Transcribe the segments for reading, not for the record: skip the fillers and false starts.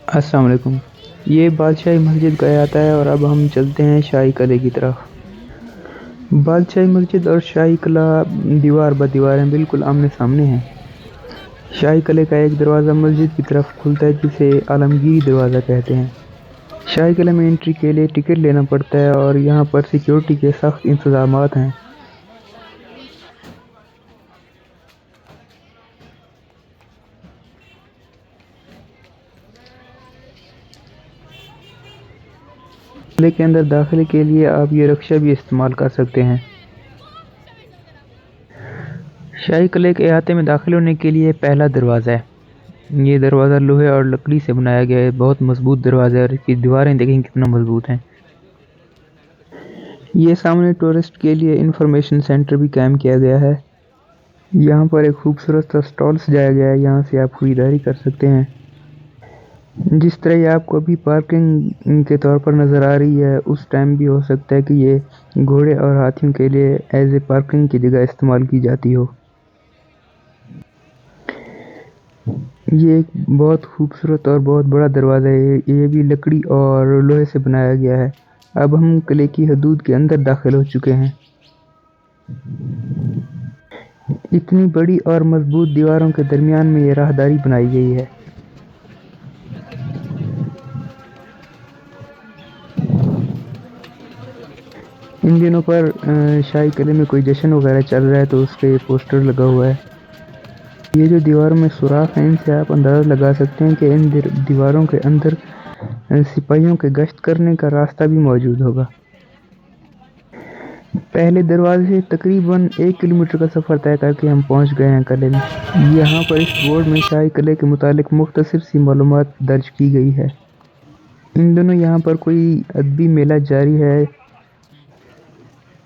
अस्सलाम वालेकुम। ये बादशाही मस्जिद का अहाता है और अब हम चलते हैं शाही किले की तरफ। बादशाही मस्जिद और शाही किला दीवार ब दीवार हैं, बिल्कुल आमने सामने हैं। शाही किले का एक दरवाज़ा मस्जिद की तरफ खुलता है जिसे आलमगीरी दरवाज़ा कहते हैं। शाही किले में एंट्री के लिए टिकट लेना पड़ता है और यहाँ पर सिक्योरिटी के सख्त इंतजामात हैं। किले के अंदर दाखिले के लिए आप ये रिक्शा भी इस्तेमाल कर सकते हैं। शाही किले के अहाते में दाखिल होने के लिए पहला दरवाज़ा है। ये दरवाज़ा लोहे और लकड़ी से बनाया गया है, बहुत मजबूत दरवाज़ा है और इसकी दीवारें देखें कितना मजबूत हैं। ये सामने टूरिस्ट के लिए इंफॉर्मेशन सेंटर भी कायम किया गया है। यहाँ पर एक खूबसूरत सा स्टॉल सजाया गया है, यहाँ से आप खरीदारी कर सकते हैं। जिस तरह ये आपको अभी पार्किंग के तौर पर नज़र आ रही है, उस टाइम भी हो सकता है कि ये घोड़े और हाथियों के लिए एज ए पार्किंग की जगह इस्तेमाल की जाती हो। ये एक बहुत खूबसूरत और बहुत बड़ा दरवाज़ा है, ये भी लकड़ी और लोहे से बनाया गया है। अब हम किले की हदूद के अंदर दाखिल हो चुके हैं। इतनी बड़ी और मजबूत दीवारों के दरमियान में ये राहदारी बनाई गई है। इन दिनों पर शाही किले में कोई जश्न वगैरह चल रहा है तो उसका ये पोस्टर लगा हुआ है। ये जो दीवारों में सुराख हैं, इनसे आप अंदाज़ा लगा सकते हैं कि इन दीवारों के अंदर सिपाहियों के गश्त करने का रास्ता भी मौजूद होगा। पहले दरवाजे से तकरीबन 1 किलोमीटर का सफ़र तय करके हम पहुंच गए हैं किले में। यहाँ पर इस बोर्ड में शाही किले के मुतालिक मुख्तसर सी मालूमात दर्ज की गई है। इन दिनों यहाँ पर कोई अदबी मेला जारी है,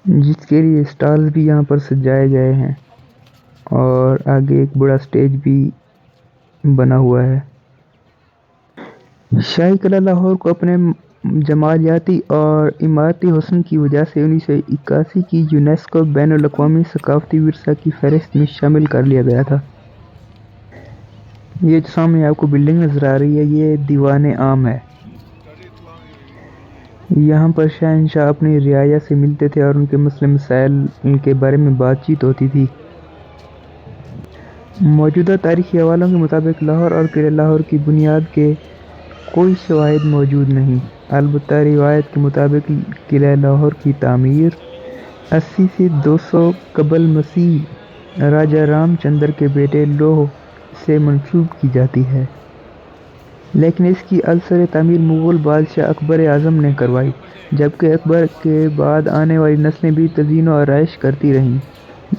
जिसके लिए स्टॉल्स भी यहाँ पर सजाए गए हैं और आगे एक बड़ा स्टेज भी बना हुआ है। शाही किला लाहौर को अपने जमालियाती और इमारती हुस्न की वजह से 1981 की यूनेस्को बैनुल अक़वामी सकाफ़ती विरसा की फ़हरिस्त में शामिल कर लिया गया था। ये जो सामने आपको बिल्डिंग नज़र आ रही है, ये दीवान आम है। यहाँ पर शहंशाह अपनी रियाया से मिलते थे और उनके मसले मसाइल के बारे में बातचीत होती थी। मौजूदा तारीखी हवालों के मुताबिक लाहौर और किले लाहौर की बुनियाद के कोई शवाहिद मौजूद नहीं। अलबत्ता रिवायत के मुताबिक किला लाहौर की तामीर 80 से 200 कबल मसीह राजा रामचंद्र के बेटे लोह से मंसूब की जाती है, लेकिन इसकी अलसर तामीर मुग़ल बादशाह अकबर आज़म ने करवाई, जबकि अकबर के बाद आने वाली नस्लें भी तज़ीन और आराइश करती रहीं।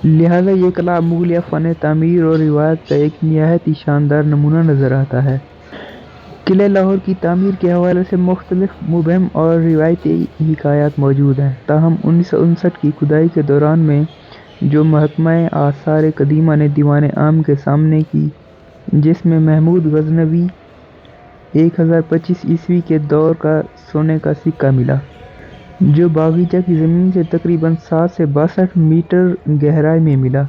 लिहाजा ये किला मुग़लिया फ़न तामीर और रिवायत का एक निहायत ही शानदार नमूना नज़र आता है। किले लाहौर की तामीर के हवाले से मुख्तलिफ मुबहम और रिवायती हिकायात मौजूद हैं, ताहम 1959 की खुदाई के दौरान में जो महकमा आसार कदीमा ने दीवान आम के सामने की, जिसमें महमूद गज़नवी 1025 ईस्वी के दौर का सोने का सिक्का मिला, जो बागीचा की ज़मीन से तकरीबन 60 से 62 मीटर गहराई में मिला,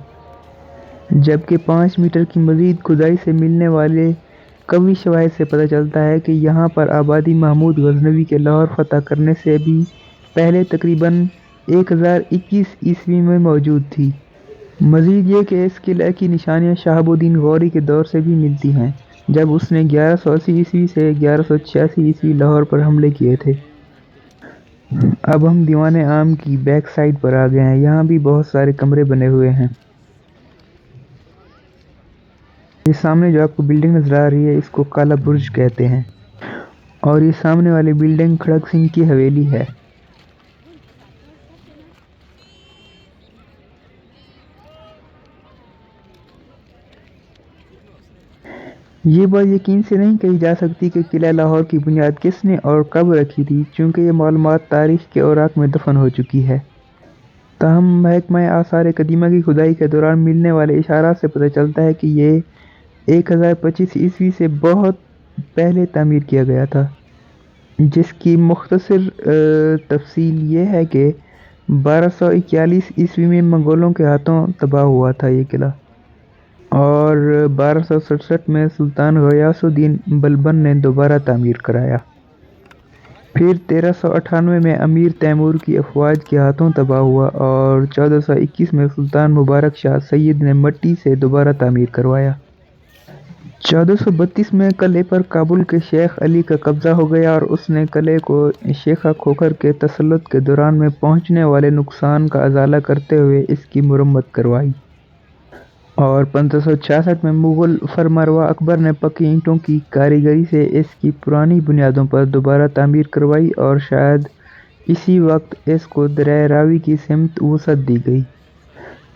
जबकि 5 मीटर की मज़ीद खुदाई से मिलने वाले कवी शवाहिद से पता चलता है कि यहाँ पर आबादी महमूद गज़नवी के लाहौर फ़तह करने से भी पहले तकरीबन 1021 ईस्वी में मौजूद थी। मज़ीद ये कि इस किले की निशानियाँ शहाबुद्दीन गौरी के दौर से भी मिलती हैं, जब उसने 1180 ईस्वी से 1186 ईस्वी लाहौर पर हमले किए थे। अब हम दीवान आम की बैक साइड पर आ गए हैं। यहाँ भी बहुत सारे कमरे बने हुए हैं। ये सामने जो आपको बिल्डिंग नज़र आ रही है, इसको काला बुर्ज कहते हैं और ये सामने वाली बिल्डिंग खड़क सिंह की हवेली है। ये बात यकीन से नहीं कही जा सकती कि किला लाहौर की बुनियाद किसने और कब रखी थी, चूँकि ये मालूमात तारीख़ के औराक में दफन हो चुकी है। ताहम महकमा आसार कदीमा की खुदाई के दौरान मिलने वाले इशारात से पता चलता है कि ये 1025 ईस्वी से बहुत पहले तामीर किया गया था, जिसकी मुख्तसर तफसील ये है कि 1241 ईस्वी में मंगोलों के हाथों तबाह हुआ था ये किला। और 1267 में सुल्तान गयासुद्दीन बलबन ने दोबारा तामीर कराया। फिर 1398 में अमीर तैमूर की अफवाज के हाथों तबाह हुआ और 1421 में सुल्तान मुबारक शाह सैयद ने मट्टी से दोबारा तामीर करवाया। 1432 में किले पर काबुल के शेख अली का कब्जा हो गया और उसने किले को शेखा खोखर के तसल्लुत के दौरान में पहुंचने वाले नुकसान का अजाला करते हुए इसकी मुरम्मत करवाई। और 1566 में मुगल फरमारवा अकबर ने पक्की ईंटों की कारीगरी से इसकी पुरानी बुनियादों पर दोबारा तामीर करवाई और शायद इसी वक्त इसको दरिया रावी की सिमत वसअत दी गई।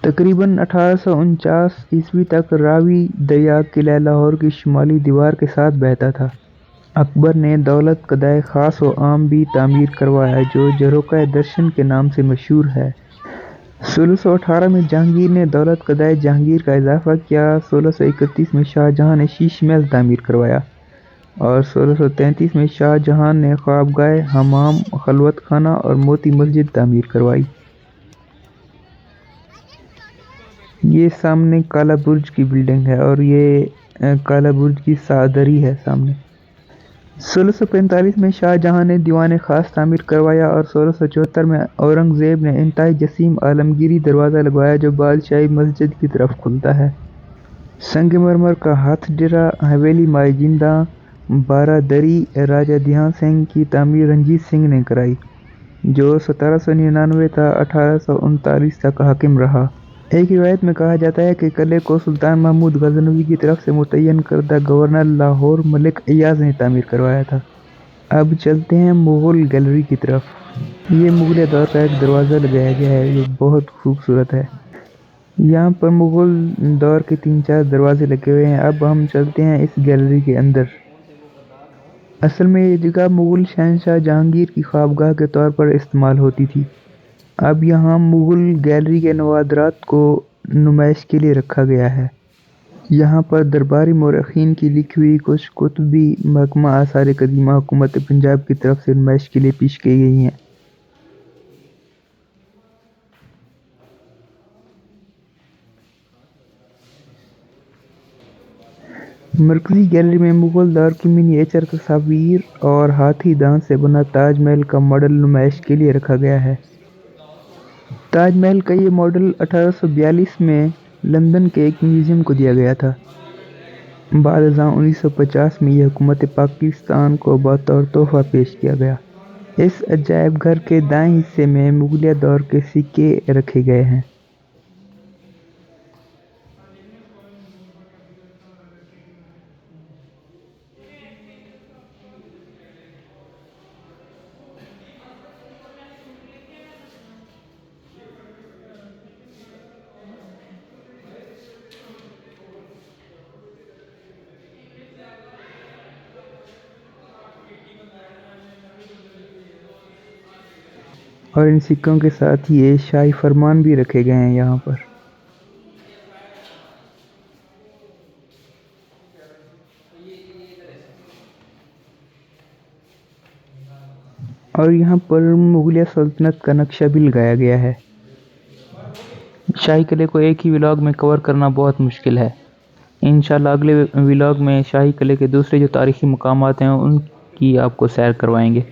तकरीबन 1849 ईस्वी तक रावी दरिया किला लाहौर की शुमाली दीवार के साथ बहता था। अकबर ने दौलत कदाए ख़ास व आम भी तामीर करवाया जो झरोखा दर्शन के नाम से मशहूर है। 1618 में जहांगीर ने दौलत कदाए जहांगीर का इजाफा किया। 1631 में शाहजहां ने शीश महल तामीर करवाया और 1633 में शाहजहां ने ख्वाबगाह, हमाम, खलवत खाना और मोती मस्जिद तामीर करवाई। ये सामने काला बुर्ज की बिल्डिंग है और ये काला बुर्ज की सादरी है सामने। 1645 में शाहजहां ने दीवान खास तामीर करवाया और 1674 में औरंगजेब ने इंतहाई जसीम आलमगीरी दरवाज़ा लगवाया जो बादशाही मस्जिद की तरफ खुलता है। संगमरमर का हाथ डेरा, हवेली माइजिंदा, बारादरी राजा ध्यान सिंह की तामीर रंजीत सिंह ने कराई जो 1799 था 1839 तक हाकिम रहा। एक रिवायत में कहा जाता है कि किले को सुल्तान महमूद गजनवी की तरफ से मुतय्यन करदा गवर्नर लाहौर मलिक अय्याज ने तामीर करवाया था। अब चलते हैं मुग़ल गैलरी की तरफ। ये मुग़ल दौर का एक दरवाज़ा लगाया गया है जो बहुत खूबसूरत है। यहाँ पर मुग़ल दौर के 3-4 दरवाजे लगे हुए हैं। अब हम चलते हैं इस गैलरी के अंदर। असल में ये जगह मुग़ल शहंशाह जहांगीर की ख्वाबगाह के तौर पर इस्तेमाल होती थी। अब यहाँ मुग़ल गैलरी के नवादरात को नुमाइश के लिए रखा गया है। यहाँ पर दरबारी मौरख़ीन की लिखी हुई कुछ कुतुबी महकमा आसार कदीमा हुकूमत पंजाब की तरफ से नुमाइश के लिए पेश की गई हैं। मरकज़ी गैलरी में मुग़ल दौर की मिनिएचर तस्वीर और हाथी दांत से बना ताज महल का मॉडल नुमाइश के लिए रखा गया है। ताज महल का ये मॉडल 1842 में लंदन के एक म्यूज़ियम को दिया गया था। बाद 1950 में यह हुकूमत पाकिस्तान को बतौर तोहफ़ा पेश किया गया। इस अजायब घर के दाएं हिस्से में मुग़लिया दौर के सिक्के रखे गए हैं। और इन सिक्कों के साथ ही ये शाही फरमान भी रखे गए हैं यहाँ पर। और यहाँ पर मुग़लिया सल्तनत का नक्शा भी लगाया गया है। शाही किले को एक ही व्लॉग में कवर करना बहुत मुश्किल है। इंशाल्लाह अगले व्लॉग में शाही किले के दूसरे जो तारीख़ी मकामात हैं उनकी आपको सैर करवाएंगे।